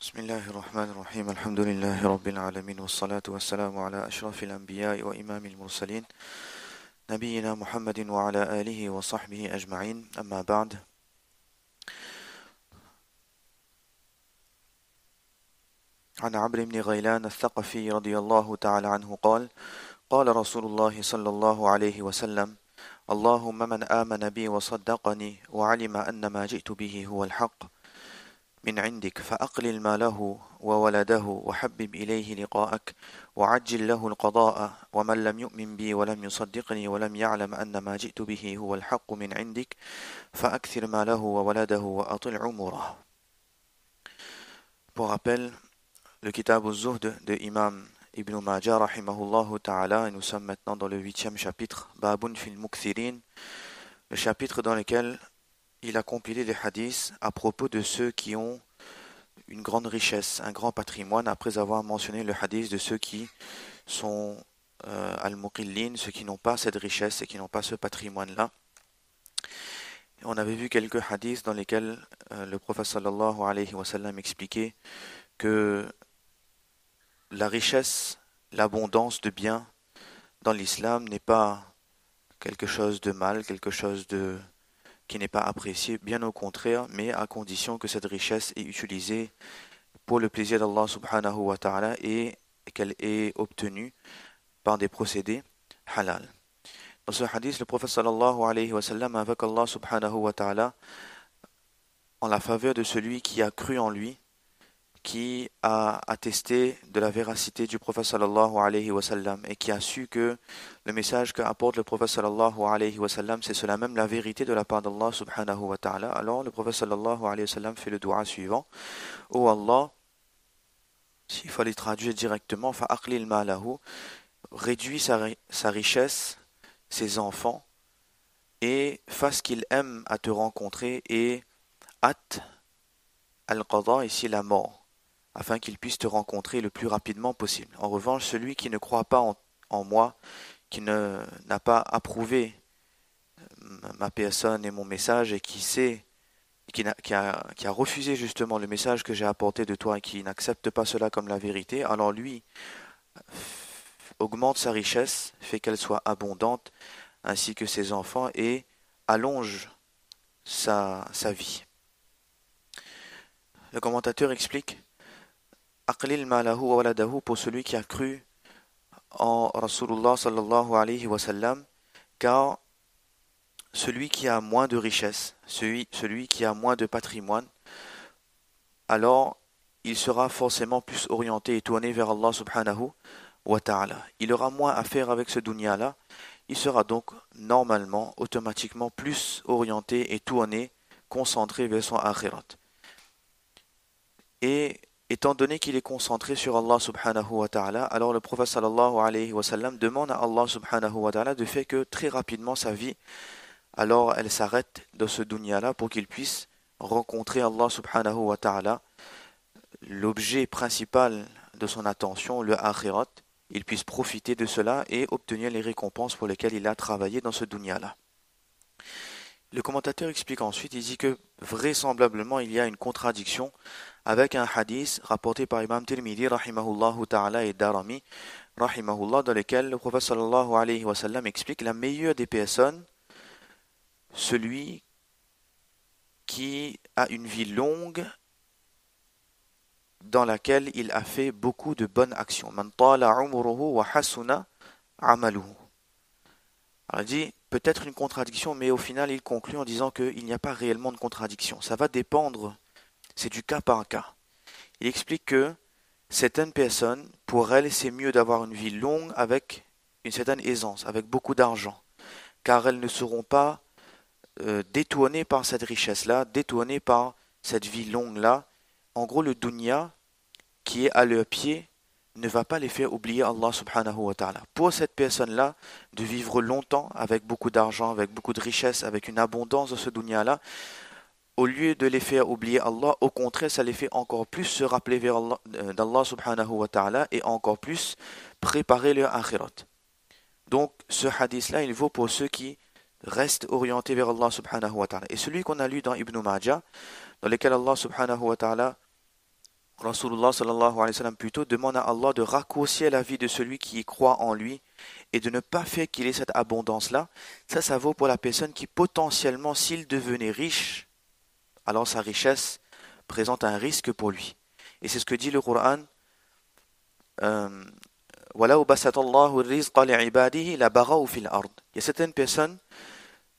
بسم الله الرحمن الرحيم الحمد لله رب العالمين والصلاة والسلام على أشرف الأنبياء وإمام المرسلين نبينا محمد وعلى آله وصحبه أجمعين أما بعد. عن عمرو بن غيلان الثقفي رضي الله تعالى عنه قال قال رسول الله صلى الله عليه وسلم اللهم من آمن بي وصدقني وعلم أن ما جئت به هو الحق من عندك فأقلل ماله وولده وحبب إليه لقاءك وعجل له القضاء ومن لم يؤمن بي ولم يصدقني ولم يعلم أن ما جئت به هو الحق من عندك فأكثر ماله وولده وأطل عمره. Pour rappel, le Kitab al-Zuhd de Imam Ibn Majah rahimahullah ta'ala, et nous sommes maintenant dans le 8e chapitre, Babun fil Mukthirin, le chapitre dans lequel il a compilé les hadiths à propos de ceux qui ont une grande richesse, un grand patrimoine, après avoir mentionné le hadith de ceux qui sont al-muqillin, ceux qui n'ont pas cette richesse et qui n'ont pas ce patrimoine-là. On avait vu quelques hadiths dans lesquels le prophète sallallahu alayhi wa sallam expliquait que la richesse, l'abondance de biens dans l'islam n'est pas quelque chose de mal, quelque chose qui n'est pas apprécié, bien au contraire, mais à condition que cette richesse est utilisée pour le plaisir d'Allah subhanahu wa ta'ala et qu'elle est obtenue par des procédés halal. Dans ce hadith, le prophète sallallahu alayhi wa sallam invoque Allah subhanahu wa ta'ala en la faveur de celui qui a cru en lui, qui a attesté de la véracité du prophète sallallahu alayhi wa sallam et qui a su que le message qu'apporte le prophète sallallahu alayhi wa sallam, c'est cela même la vérité de la part d'Allah subhanahu wa ta'ala. Alors le prophète sallallahu alayhi wa sallam fait le dua suivant: Ô Allah, s'il fallait traduire directement, fa'aqlil ma'lahu, réduis sa richesse, ses enfants, et fasse qu'il aime à te rencontrer, et hâte al-qada, ici la mort, afin qu'il puisse te rencontrer le plus rapidement possible. En revanche, celui qui ne croit pas en moi, qui n'a pas approuvé ma personne et mon message, et qui a refusé justement le message que j'ai apporté de toi et qui n'accepte pas cela comme la vérité, alors lui augmente sa richesse, fait qu'elle soit abondante, ainsi que ses enfants, et allonge sa vie. Le commentateur explique: Aqlil malahu wa waladahu, pour celui qui a cru en Rasulullah sallallahu alayhi wa sallam, car celui qui a moins de richesse, celui qui a moins de patrimoine, alors il sera forcément plus orienté et tourné vers Allah subhanahu wa ta'ala. Il aura moins à faire avec ce dunya-là, il sera donc normalement, automatiquement plus orienté et tourné, concentré vers son akhirat. Et étant donné qu'il est concentré sur Allah subhanahu wa ta'ala, alors le prophète sallallahu alayhi wa sallam demande à Allah subhanahu wa ta'ala de faire que très rapidement sa vie, alors elle s'arrête dans ce dunya-là pour qu'il puisse rencontrer Allah subhanahu wa ta'ala, l'objet principal de son attention, le akhirat, il puisse profiter de cela et obtenir les récompenses pour lesquelles il a travaillé dans ce dunya-là. Le commentateur explique ensuite, il dit que vraisemblablement il y a une contradiction avec un hadith rapporté par Imam Tirmidhi rahimahullah ta'ala et Darami rahimahullah, dans lequel le prophète sallallahu alayhi wa sallam explique: la meilleure des personnes, celui qui a une vie longue dans laquelle il a fait beaucoup de bonnes actions. Man tala umruhu wa hasuna amaluhu. Alors il dit peut-être une contradiction, mais au final il conclut en disant qu'il n'y a pas réellement de contradiction. Ça va dépendre, c'est du cas par cas. Il explique que certaines personnes, pour elles, c'est mieux d'avoir une vie longue avec une certaine aisance, avec beaucoup d'argent, car elles ne seront pas détournées par cette richesse-là, détournées par cette vie longue-là. En gros, le dunya qui est à leurs pieds ne va pas les faire oublier Allah subhanahu wa ta'ala. Pour cette personne-là, de vivre longtemps avec beaucoup d'argent, avec beaucoup de richesse, avec une abondance dans ce dunya-là, au lieu de les faire oublier Allah, au contraire, ça les fait encore plus se rappeler vers Allah, d'Allah subhanahu wa ta'ala, et encore plus préparer leur akhirat. Donc, ce hadith-là, il vaut pour ceux qui restent orientés vers Allah subhanahu wa ta'ala. Et celui qu'on a lu dans Ibn Majah, dans lequel Allah subhanahu wa ta'ala Rasulullah sallallahu alayhi wa sallam plutôt demande à Allah de raccourcir la vie de celui qui y croit en lui et de ne pas faire qu'il ait cette abondance-là. Ça vaut pour la personne qui potentiellement, s'il devenait riche, alors sa richesse présente un risque pour lui. Et c'est ce que dit le Coran. وَلَوْ بَسَطَ اللَّهُ الرِّزْقَ لِعِبَادِهِ لَبَغَوْا فِي الْأَرْضِ. Il y a certaines personnes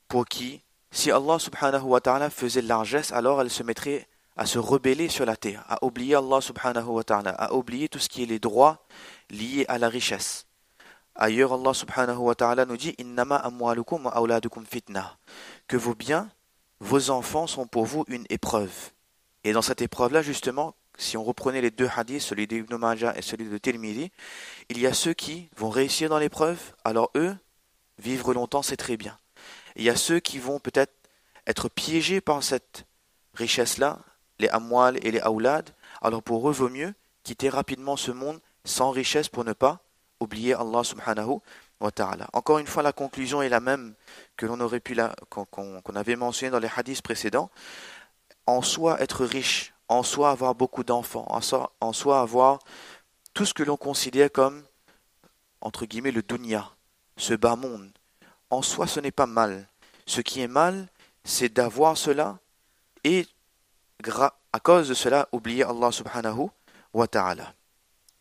pour qui, si Allah subhanahu wa ta'ala faisait largesse, alors elles se mettraient à se rebeller sur la terre, à oublier Allah subhanahu wa ta'ala, à oublier tout ce qui est les droits liés à la richesse. Ailleurs, Allah subhanahu wa ta'ala nous dit Innama amwalukum wa auladukum fitna, que vos biens, vos enfants sont pour vous une épreuve. Et dans cette épreuve-là, justement, si on reprenait les deux hadiths, celui d'Ibn Majah et celui de Tirmidhi, il y a ceux qui vont réussir dans l'épreuve, alors eux, vivre longtemps, c'est très bien. Et il y a ceux qui vont peut-être être piégés par cette richesse-là, les amwal et les aoulad, alors pour eux, vaut mieux quitter rapidement ce monde sans richesse pour ne pas oublier Allah subhanahu wa ta'ala. Encore une fois, la conclusion est la même que l'on aurait pu qu'on avait mentionné dans les hadiths précédents. En soi, être riche, en soi, avoir beaucoup d'enfants, en soi, avoir tout ce que l'on considère comme, entre guillemets, le dunya, ce bas monde. En soi, ce n'est pas mal. Ce qui est mal, c'est d'avoir cela et, à cause de cela, oublier Allah subhanahu wa ta'ala.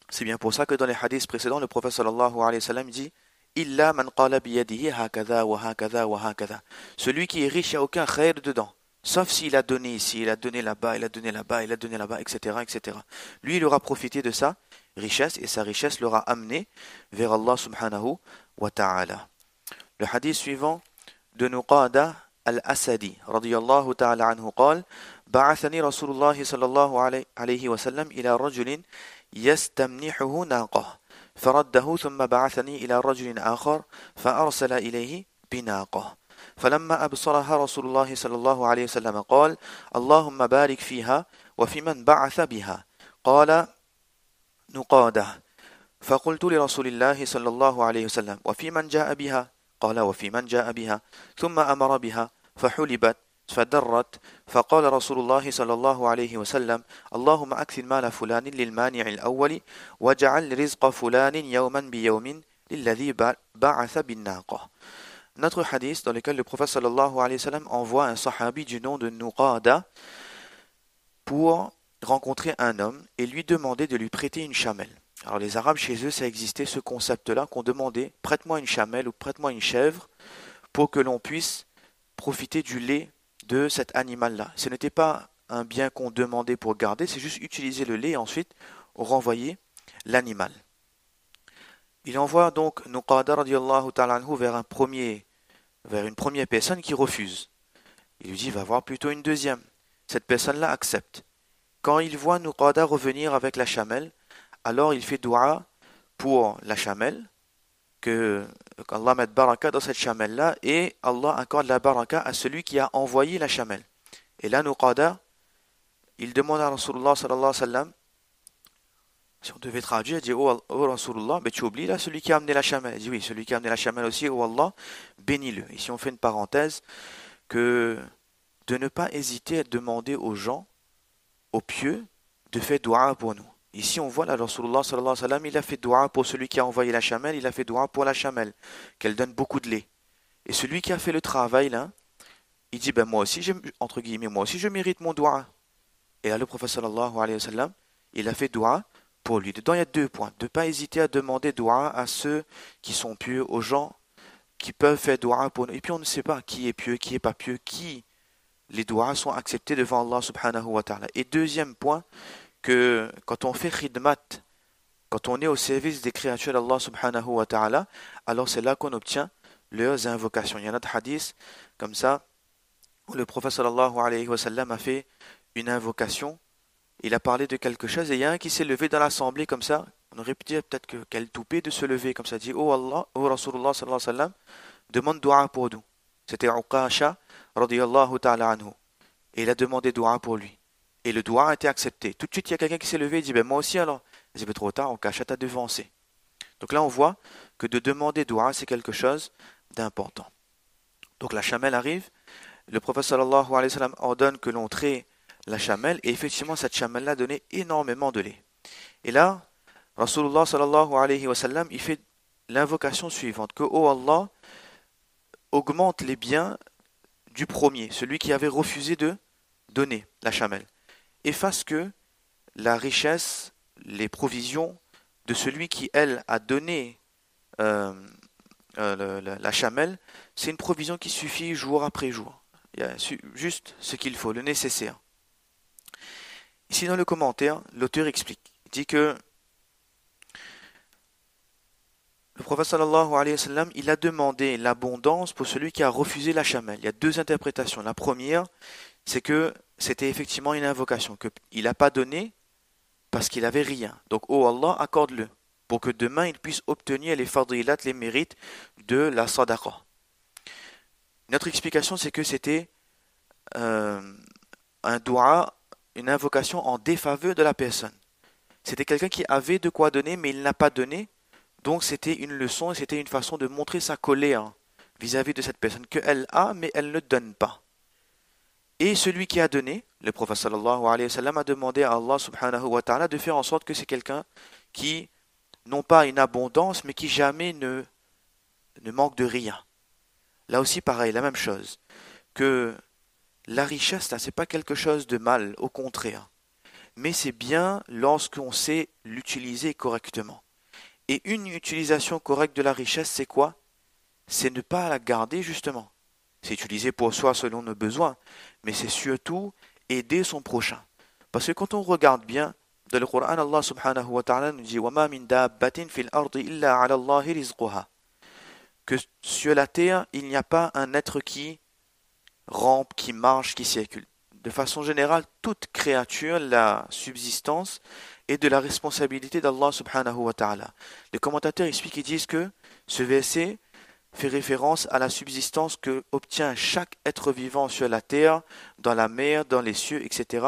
C'est bien pour ça que dans les hadiths précédents, le prophète sallallahu alayhi wa sallam dit Illa man qala biyadihi hakadha wa hakadha wa hakadha. Celui qui est riche, il n'y a aucun khair dedans. Sauf s'il a donné ici, il a donné là-bas, il a donné là-bas, il a donné là-bas, etc., etc. Lui, il aura profité de sa richesse et sa richesse l'aura amené vers Allah subhanahu wa ta'ala. Le hadith suivant de Nuqada al-Asadi, radiyallahu ta'ala anhu, قال بعثني رسول الله صلى الله عليه وسلم إلى رجل يستمنحه ناقة فرده ثم بعثني إلى رجل آخر فأرسل إليه بناقة فلما أبصرها رسول الله صلى الله عليه وسلم قال اللهم بارك فيها وفي من بعث بها قال نقاده فقلت لرسول الله صلى الله عليه وسلم وفي من جاء بها قال وفي من جاء بها ثم أمر بها فحلبت فدرت فقال رسول الله صلى الله عليه وسلم اللهم أكثر مال فلان للمانع الأول واجعل رزق فلان يوما بيوم للذي بعث بالناقة. Notre hadith dans lequel le prophète sallallahu alayhi wa sallam envoie un sahabi du nom de Nuqada pour rencontrer un homme et lui demander de lui prêter une chamelle. Alors les Arabes, chez eux, ça existait ce concept-là qu'on demandait « prête-moi une chamelle » ou « prête-moi une chèvre » pour que l'on puisse profiter du lait de cet animal-là. Ce n'était pas un bien qu'on demandait pour garder, c'est juste utiliser le lait et ensuite renvoyer l'animal. Il envoie donc Nuqada radiyallahu ta'ala anhu vers une première personne qui refuse. Il lui dit, va voir plutôt une deuxième. Cette personne-là accepte. Quand il voit Nuqada revenir avec la chamelle, alors il fait dua pour la chamelle, qu'Allah mette baraka dans cette chamelle-là, et Allah accorde la baraka à celui qui a envoyé la chamelle. Et là, Nuqada, il demande à Rasulullah sallallahu alayhi wa sallam, si on devait traduire, il dit, oh Rasulullah, mais tu oublies là celui qui a amené la chamelle. Il dit, oui, celui qui a amené la chamelle aussi, oh Allah, bénis-le. Ici, on fait une parenthèse, que de ne pas hésiter à demander aux gens, aux pieux, de faire dua pour nous. Ici, on voit là, Rasulullah sallallahu alayhi wa sallam, il a fait dua pour celui qui a envoyé la chamelle, il a fait dua pour la chamelle, qu'elle donne beaucoup de lait. Et celui qui a fait le travail, là, il dit, ben moi aussi, entre guillemets, moi aussi, je mérite mon dua. Et là, le prophète sallallahu alayhi wa sallam, il a fait dua pour lui. Dedans, il y a 2 points. De ne pas hésiter à demander dua à ceux qui sont pieux, aux gens qui peuvent faire dua pour nous. Et puis, on ne sait pas qui est pieux, qui est pas pieux, qui les duas sont acceptés devant Allah subhanahu wa ta'ala. Et deuxième point, que quand on fait khidmat, quand on est au service des créatures d'Allah subhanahu wa ta'ala, alors c'est là qu'on obtient leurs invocations. Il y a un autre hadith comme ça, où le prophète sallallahu alayhi wa sallam a fait une invocation. Il a parlé de quelque chose et il y a un qui s'est levé dans l'assemblée comme ça. On aurait pu dire peut-être qu'elle toupait de se lever comme ça. Dit, oh Allah, oh Rasulullah sallallahu alayhi wa sallam, demande dua pour nous. C'était Uqasha radiyallahu ta'ala anhu. Et il a demandé dua pour lui. Et le dua a été accepté. Tout de suite, il y a quelqu'un qui s'est levé et dit, ben moi aussi alors. Il dit, ben trop tard, Uqasha t'a devancé. Donc là, on voit que de demander dua, c'est quelque chose d'important. Donc la chamelle arrive. Le prophète sallallahu alayhi wa sallam ordonne que l'on traite la chamelle, et effectivement cette chamelle-là donnait énormément de lait. Et là, Rasulullah sallallahu alayhi wa sallam, il fait l'invocation suivante, que oh Allah augmente les biens du premier, celui qui avait refusé de donner la chamelle, et fasse que la richesse, les provisions de celui qui, elle, a donné euh, la chamelle, c'est une provision qui suffit jour après jour. Il y a juste ce qu'il faut, le nécessaire. Ici dans le commentaire, l'auteur explique. Il dit que le prophète sallallahu alayhi wa sallam, il a demandé l'abondance pour celui qui a refusé la chamelle. Il y a deux interprétations. La première, c'est que c'était effectivement une invocation, qu'il n'a pas donné parce qu'il n'avait rien. Donc, oh Allah, accorde-le, pour que demain il puisse obtenir les fadilat, les mérites de la sadaqa. Notre explication, c'est que c'était un dua, une invocation en défaveur de la personne. C'était quelqu'un qui avait de quoi donner, mais il n'a pas donné. Donc c'était une leçon et c'était une façon de montrer sa colère vis-à-vis de cette personne qu'elle a, mais elle ne donne pas. Et celui qui a donné, le prophète sallallahu alayhi wa sallam a demandé à Allah subhanahu wa ta'ala de faire en sorte que c'est quelqu'un qui, non pas une abondance, mais qui jamais ne manque de rien. Là aussi pareil, la même chose. Que la richesse, là, c'est pas quelque chose de mal, au contraire. Mais c'est bien lorsqu'on sait l'utiliser correctement. Et une utilisation correcte de la richesse, c'est quoi? C'est ne pas la garder justement. C'est utiliser pour soi selon nos besoins, mais c'est surtout aider son prochain. Parce que quand on regarde bien, dans le Coran, Allah subhanahu wa ta'ala nous dit وَمَا مِن دَابَّةٍ فِي الْأَرْضِ إِلَّا عَلَى اللَّهِ رِزْقُهَا. Que sur la terre, il n'y a pas un être qui rampe, qui marche, qui circule. De façon générale, toute créature, la subsistance est de la responsabilité d'Allah subhanahu wa ta'ala. Les commentateurs expliquent et disent que ce verset fait référence à la subsistance que obtient chaque être vivant sur la terre, dans la mer, dans les cieux, etc.,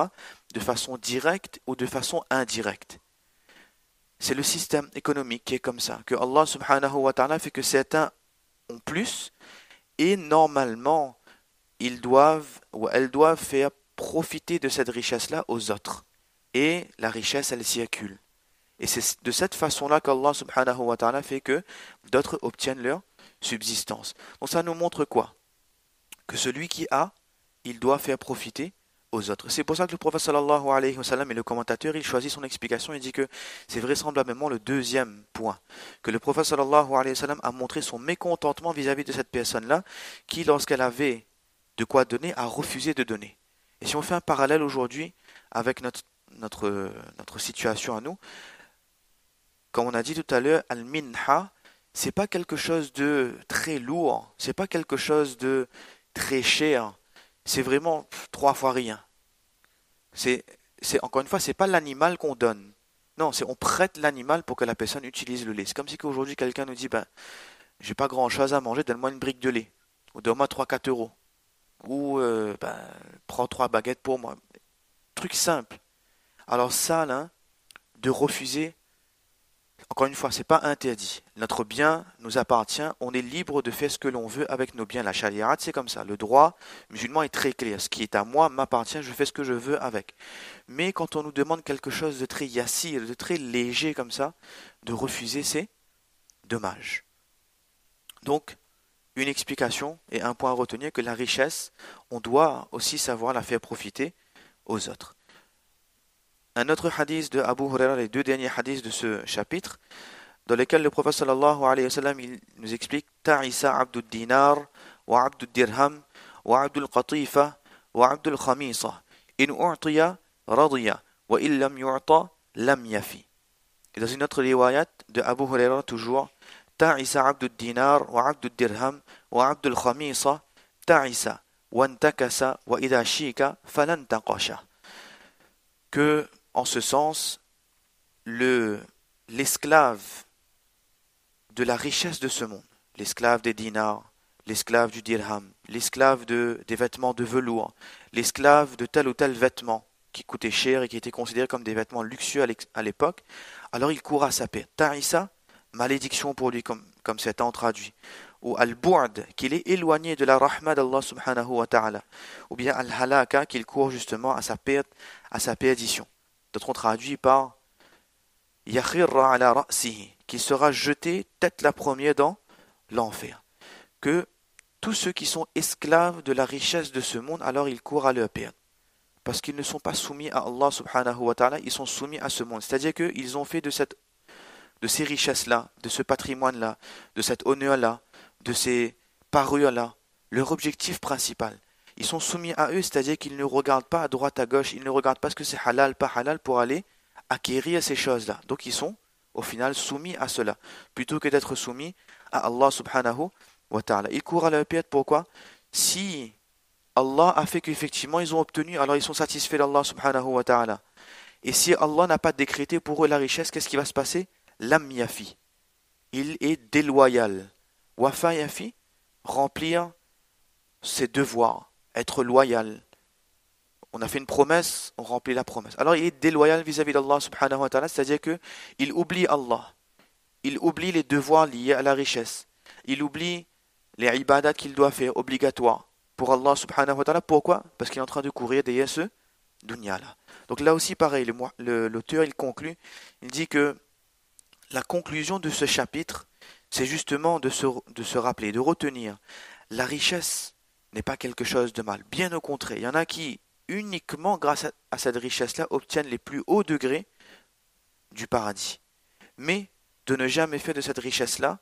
de façon directe ou de façon indirecte. C'est le système économique qui est comme ça, que Allah subhanahu wa ta'ala fait que certains ont plus, et normalement, ils doivent ou elles doivent faire profiter de cette richesse-là aux autres. Et la richesse, elle circule. Et c'est de cette façon-là qu'Allah subhanahu wa ta'ala fait que d'autres obtiennent leur subsistance. Donc ça nous montre quoi? Que celui qui a, il doit faire profiter aux autres. C'est pour ça que le prophète sallallahu alayhi wa sallam et le commentateur, il choisit son explication et dit que c'est vraisemblablement le deuxième point. Que le prophète sallallahu alayhi wa sallam a montré son mécontentement vis-à-vis de cette personne-là qui, lorsqu'elle avait de quoi donner, a refusé de donner. Et si on fait un parallèle aujourd'hui avec notre situation à nous, comme on a dit tout à l'heure, al-minha, c'est pas quelque chose de très lourd, c'est pas quelque chose de très cher, c'est vraiment 3 fois rien. C'est encore une fois, c'est pas l'animal qu'on donne. Non, c'est on prête l'animal pour que la personne utilise le lait. C'est comme si qu'aujourd'hui quelqu'un nous dit, ben, j'ai pas grand chose à manger, donne-moi une brique de lait. Ou donne-moi 3-4 euros. Ou, ben, prends 3 baguettes pour moi. Truc simple. Alors ça, là, de refuser, encore une fois, c'est pas interdit. Notre bien nous appartient, on est libre de faire ce que l'on veut avec nos biens. La shariat, c'est comme ça. Le droit musulman est très clair. Ce qui est à moi m'appartient, je fais ce que je veux avec. Mais quand on nous demande quelque chose de très yassir, de très léger comme ça, de refuser, c'est dommage. Donc, une explication et un point à retenir, que la richesse, on doit aussi savoir la faire profiter aux autres. Un autre hadith de Abu Huraira, les 2 derniers hadiths de ce chapitre, dans lesquels le prophète sallallahu alayhi wa sallam, il nous explique Ta'isa abdul dinar, wa abdul dirham, wa abdul qatifa, wa abdul khamisa. In u'tiya, radiya, wa illam yu'ta, lam yafi. Et dans une autre riwayat de Abu Huraira, toujours, Ta'isa abdul dinar, wa abdul dirham, wa abdul khamisa, ta'isa, wa antakasa, wa idha shika, falan taqasha. Que, en ce sens, l'esclave de la richesse de ce monde, l'esclave des dinars, l'esclave du dirham, l'esclave des vêtements de velours, l'esclave de tel ou tel vêtement qui coûtait cher et qui était considéré comme des vêtements luxueux à l'époque, alors il court à sa perte. Ta'isa, malédiction pour lui, comme certains ont traduit. ou al-bu'd, qu'il est éloigné de la rahma d'Allah subhanahu wa ta'ala, ou bien al-halaka, qu'il court justement à sa perte, à sa perdition. D'autres ont traduit par yakhirra ala ra'sihi, qu'il sera jeté tête la première dans l'enfer. Que tous ceux qui sont esclaves de la richesse de ce monde, alors ils courent à leur perte. Parce qu'ils ne sont pas soumis à Allah subhanahu wa ta'ala, ils sont soumis à ce monde. C'est-à-dire qu'ils ont fait de ces richesses-là, de ce patrimoine-là, de cet honneur-là, de ces parures-là, leur objectif principal. Ils sont soumis à eux, c'est-à-dire qu'ils ne regardent pas à droite, à gauche, ils ne regardent pas ce que c'est halal, pas halal pour aller acquérir ces choses-là. Donc ils sont, au final, soumis à cela, plutôt que d'être soumis à Allah subhanahu wa ta'ala. Ils courent à leur perte, pourquoi? Si Allah a fait qu'effectivement ils ont obtenu, alors ils sont satisfaits d'Allah subhanahu wa ta'ala. Et si Allah n'a pas décrété pour eux la richesse, qu'est-ce qui va se passer? Lam yafi. Il est déloyal. Wafa yafi, remplir ses devoirs, être loyal. On a fait une promesse, on remplit la promesse. Alors il est déloyal vis-à-vis d'Allah subhanahu wa ta'ala, c'est-à-dire qu'il oublie Allah. Il oublie les devoirs liés à la richesse. Il oublie les ibadat qu'il doit faire, obligatoires, pour Allah subhanahu wa ta'ala. Pourquoi? Parce qu'il est en train de courir derrière ce dunya-là. Donc là aussi, pareil, l'auteur, il conclut, il dit que la conclusion de ce chapitre, c'est justement de se rappeler, de retenir, la richesse n'est pas quelque chose de mal. Bien au contraire, il y en a qui, uniquement grâce à cette richesse-là, obtiennent les plus hauts degrés du paradis. Mais de ne jamais faire de cette richesse-là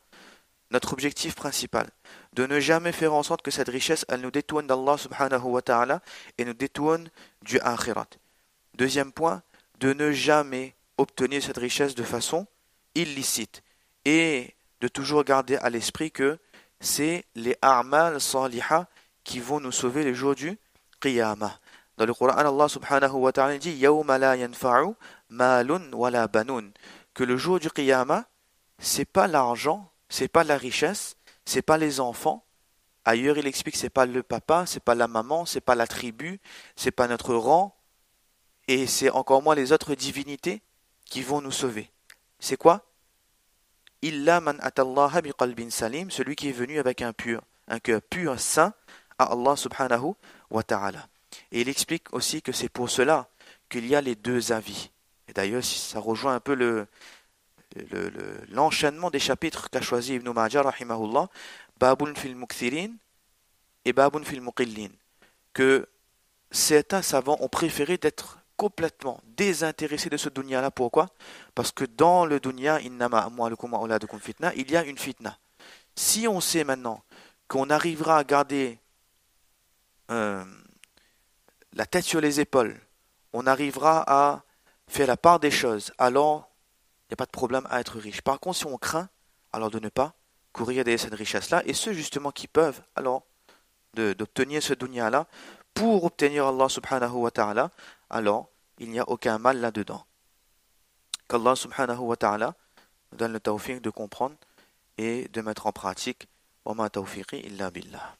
notre objectif principal, de ne jamais faire en sorte que cette richesse, elle nous détourne d'Allah subhanahu wa ta'ala et nous détourne du akhirat. Deuxième point, de ne jamais obtenir cette richesse de façon illicite et de toujours garder à l'esprit que c'est les a'mal saliha qui vont nous sauver le jour du qiyamah. Dans le Coran, Allah subhanahu wa ta'ala dit yawma la yanfa'u malun wala banun, que le jour du qiyamah, c'est pas l'argent, c'est pas la richesse, c'est pas les enfants. Ailleurs, il explique que c'est pas le papa, c'est pas la maman, c'est pas la tribu, c'est pas notre rang, et c'est encore moins les autres divinités qui vont nous sauver. C'est quoi? Illa man atallaha biqalbin salim, celui qui est venu avec un cœur pur, saint, à Allah subhanahu wa ta'ala. Et il explique aussi que c'est pour cela qu'il y a les deux avis. Et d'ailleurs, ça rejoint un peu l'enchaînement des chapitres qu'a choisi Ibn Majah rahimahullah, babun fil mukthirin et babun fil muqillin, que certains savants ont préféré d'être complètement désintéressés de ce dunya-là. Pourquoi? Parce que dans le dunya, innama amwalukum wa auladukum fitna, il y a une fitna. Si on sait maintenant qu'on arrivera à garder la tête sur les épaules, on arrivera à faire la part des choses, alors il n'y a pas de problème à être riche. Par contre, si on craint, alors de ne pas courir derrière cette richesse-là, et ceux justement qui peuvent, alors, d'obtenir ce dunya-là, pour obtenir Allah subhanahu wa ta'ala, alors il n'y a aucun mal là-dedans. Qu'Allah subhanahu wa ta'ala nous donne le tawfiq de comprendre et de mettre en pratique. Wa ma tawfiqi illa billah.